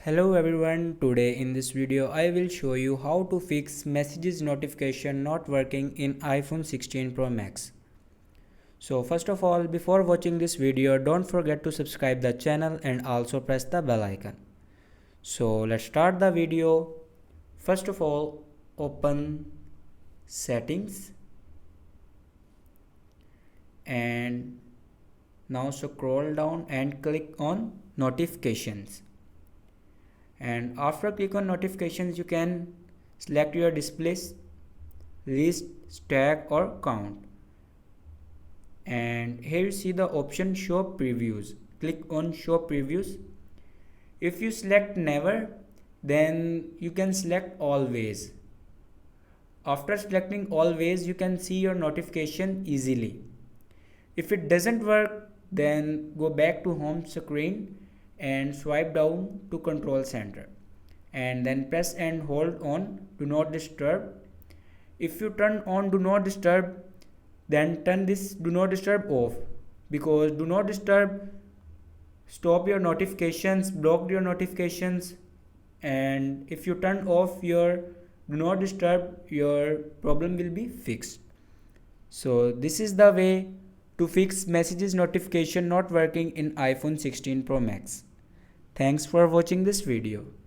Hello everyone, today in this video I will show you how to fix messages notification not working in iPhone 16 Pro Max. So first of all, before watching this video, don't forget to subscribe the channel and also press the bell icon. So let's start the video. First of all, open settings and now scroll down and click on notifications. And after click on notifications, you can select your displays, list, stack or count. And here you see the option show previews. Click on show previews. If you select never, then you can select always. After selecting always, you can see your notification easily. If it doesn't work, then go back to home screen and swipe down to control center and then press and hold on do not disturb. If you turn on do not disturb, then turn this do not disturb off, because do not disturb stop your notifications, block your notifications, and if you turn off your do not disturb, your problem will be fixed. So this is the way to fix messages notification not working in iPhone 16 Pro Max. Thanks for watching this video.